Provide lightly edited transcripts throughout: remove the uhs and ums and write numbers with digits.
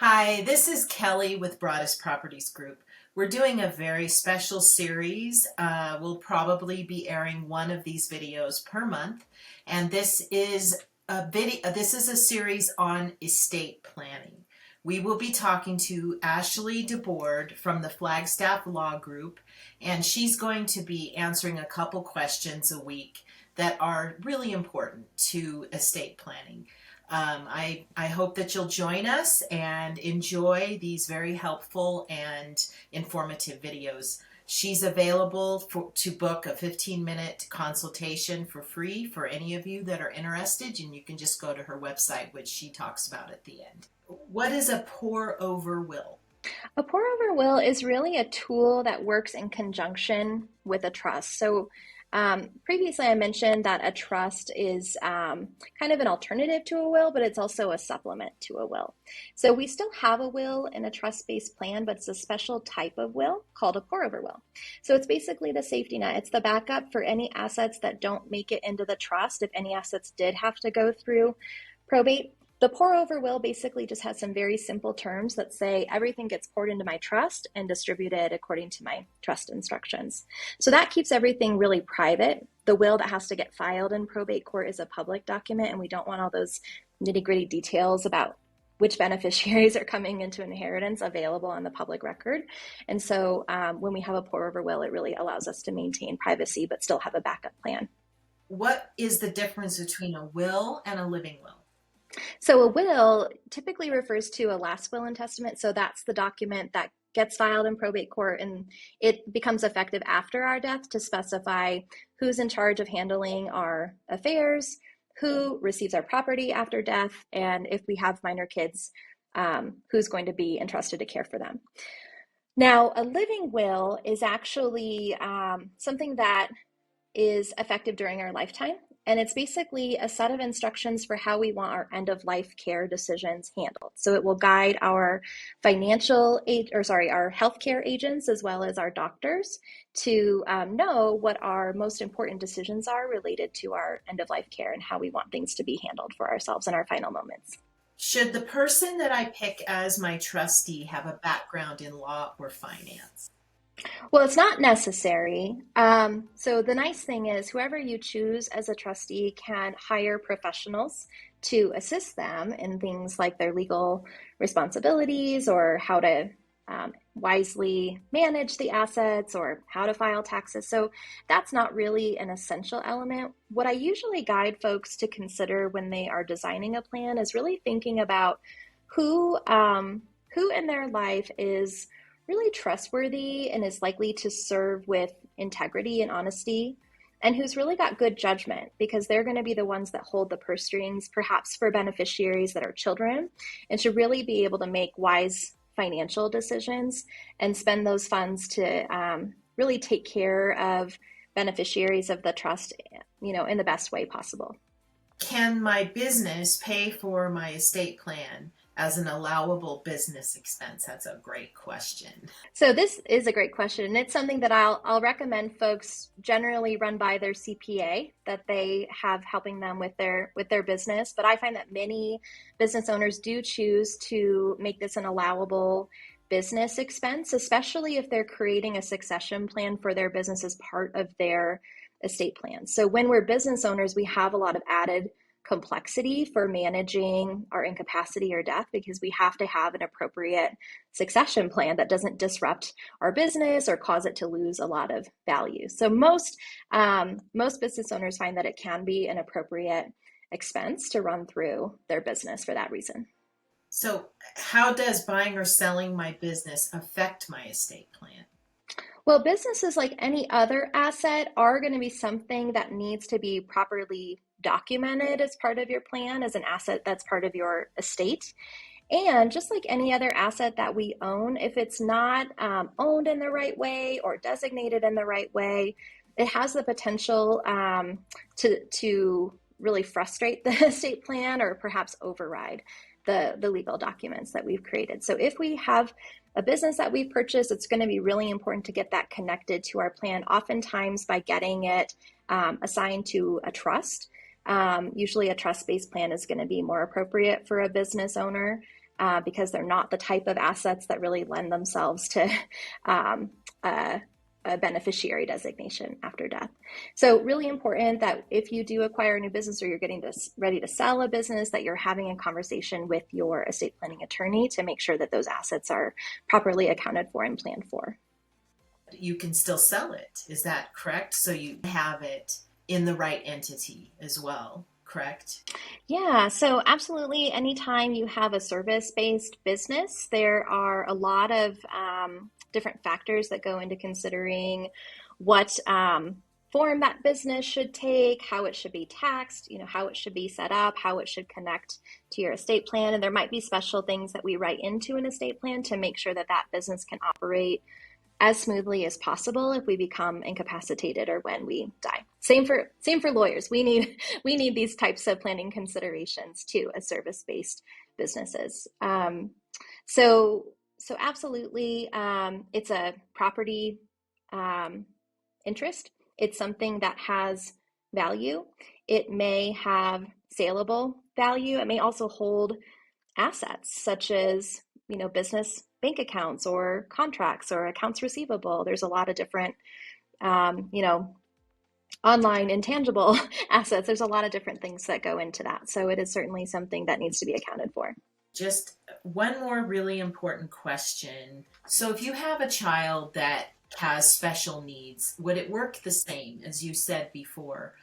Hi, this is Kelly with Broaddus Properties Group. We're doing a very special series. We'll probably be airing one of these videos per month, and this is a video. This is a series on estate planning. We will be talking to Ashley Debord from the Flagstaff Law Group, and she's going to be answering a couple questions a week that are really important to estate planning. I hope that you'll join us and enjoy these very helpful and informative videos. She's available to book a 15-minute consultation for free for any of you that are interested, and you can just go to her website, which she talks about at the end. What is a pour-over will? A pour-over will is really a tool that works in conjunction with a trust. Previously I mentioned that a trust is kind of an alternative to a will, but it's also a supplement to a will. So we still have a will in a trust-based plan, but it's a special type of will called a pour-over will. So it's basically the safety net. It's the backup for any assets that don't make it into the trust. If any assets did have to go through probate, the pour-over will basically just has some very simple terms that say everything gets poured into my trust and distributed according to my trust instructions. So that keeps everything really private. The will that has to get filed in probate court is a public document, and we don't want all those nitty-gritty details about which beneficiaries are coming into inheritance available on the public record. And so when we have a pour-over will, it really allows us to maintain privacy but still have a backup plan. What is the difference between a will and a living will? So a will typically refers to a last will and testament. So that's the document that gets filed in probate court, and it becomes effective after our death to specify who's in charge of handling our affairs, who receives our property after death, and if we have minor kids, who's going to be entrusted to care for them. Now, a living will is actually something that is effective during our lifetime. And it's basically a set of instructions for how we want our end-of-life care decisions handled. So it will guide our our healthcare agents as well as our doctors to know what our most important decisions are related to our end-of-life care and how we want things to be handled for ourselves in our final moments. Should the person that I pick as my trustee have a background in law or finance? Well, it's not necessary. So the nice thing is whoever you choose as a trustee can hire professionals to assist them in things like their legal responsibilities or how to wisely manage the assets or how to file taxes. So that's not really an essential element. What I usually guide folks to consider when they are designing a plan is really thinking about who in their life is really trustworthy and is likely to serve with integrity and honesty, and who's really got good judgment, because they're going to be the ones that hold the purse strings, perhaps for beneficiaries that are children, and should really be able to make wise financial decisions and spend those funds to really take care of beneficiaries of the trust, in the best way possible. Can my business pay for my estate plan as an allowable business expense? That's a great question. So this is a great question, and it's something that I'll recommend folks generally run by their CPA that they have helping them with their business. But I find that many business owners do choose to make this an allowable business expense, especially if they're creating a succession plan for their business as part of their estate plan. So when we're business owners, we have a lot of added complexity for managing our incapacity or death, because we have to have an appropriate succession plan that doesn't disrupt our business or cause it to lose a lot of value. So most business owners find that it can be an appropriate expense to run through their business for that reason. So how does buying or selling my business affect my estate plan? Well, businesses, like any other asset, are going to be something that needs to be properly documented as part of your plan, as an asset that's part of your estate. And just like any other asset that we own, if it's not owned in the right way or designated in the right way, it has the potential to really frustrate the estate plan or perhaps override the legal documents that we've created. So if we have a business that we've purchased, it's going to be really important to get that connected to our plan, oftentimes by getting it assigned to a trust. Usually a trust-based plan is going to be more appropriate for a business owner. because they're not the type of assets that really lend themselves to um, a beneficiary designation after death. So really important that if you do acquire a new business or you're getting ready to sell a business, that you're having a conversation with your estate planning attorney to make sure that those assets are properly accounted for and planned for. You can still sell it. Is that correct? So you have it in the right entity as well, correct? Yeah, so absolutely. Anytime you have a service-based business, there are a lot of different factors that go into considering what form that business should take, how it should be taxed, how it should be set up, how it should connect to your estate plan. And there might be special things that we write into an estate plan to make sure that that business can operate as smoothly as possible if we become incapacitated or when we die. Same for lawyers. We need these types of planning considerations too as service-based businesses. So absolutely, it's a property interest. It's something that has value. It may have saleable value. It may also hold assets such as business bank accounts or contracts or accounts receivable. There's a lot of different online intangible assets. There's a lot of different things that go into that. So it is certainly something that needs to be accounted for. Just one more really important question. So if you have a child that has special needs, would it work the same as you said before?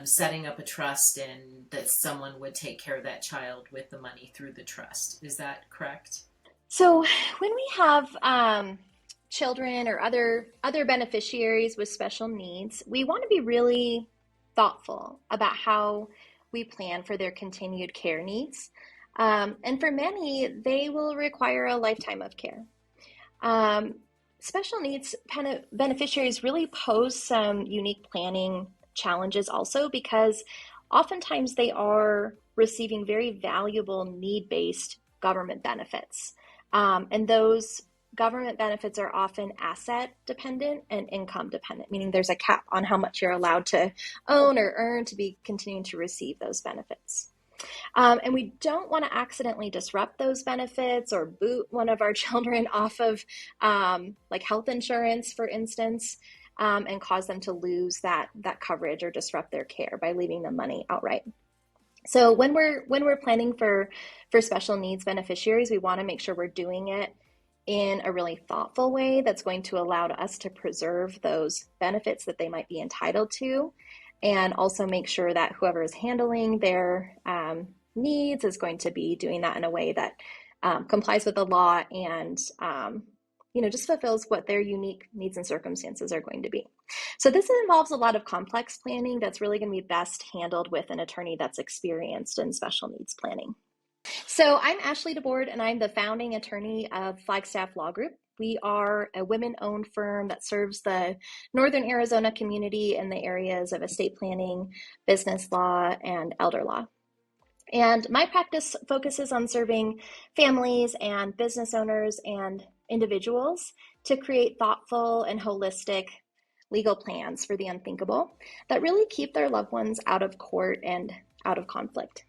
Setting up a trust and that someone would take care of that child with the money through the trust. Is that correct? So when we have children or other beneficiaries with special needs, we want to be really thoughtful about how we plan for their continued care needs. And for many, they will require a lifetime of care. Special needs beneficiaries really pose some unique planning challenges also because oftentimes they are receiving very valuable need-based government benefits. And those government benefits are often asset dependent and income dependent, meaning there's a cap on how much you're allowed to own or earn to be continuing to receive those benefits. And we don't want to accidentally disrupt those benefits or boot one of our children off of like health insurance, for instance, and cause them to lose that coverage or disrupt their care by leaving them money outright. So when we're planning for special needs beneficiaries, we want to make sure we're doing it in a really thoughtful way that's going to allow us to preserve those benefits that they might be entitled to, and also make sure that whoever is handling their needs is going to be doing that in a way that complies with the law and just fulfills what their unique needs and circumstances are going to be. So this involves a lot of complex planning that's really going to be best handled with an attorney that's experienced in special needs planning. So I'm Ashley Debord, and I'm the founding attorney of Flagstaff Law Group. We are a women-owned firm that serves the Northern Arizona community in the areas of estate planning, business law, and elder law. And my practice focuses on serving families and business owners and individuals to create thoughtful and holistic legal plans for the unthinkable that really keep their loved ones out of court and out of conflict.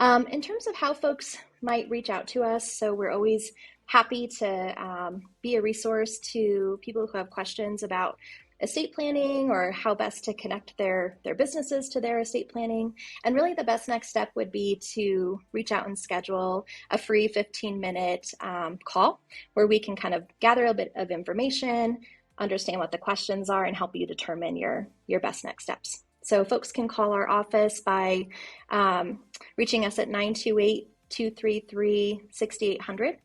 In terms of how folks might reach out to us, so we're always happy to be a resource to people who have questions about estate planning or how best to connect their businesses to their estate planning. And really the best next step would be to reach out and schedule a free 15-minute call where we can kind of gather a bit of information, understand what the questions are, and help you determine your best next steps. So folks can call our office by reaching us at 928-233-6800,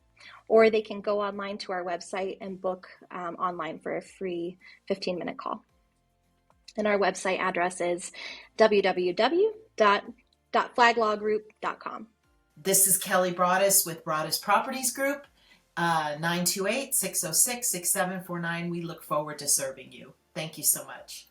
or they can go online to our website and book online for a free 15-minute call. And our website address is www.flaglawgroup.com. This is Kelly Broaddus with Broaddus Properties Group, 928-606-6749. We look forward to serving you. Thank you so much.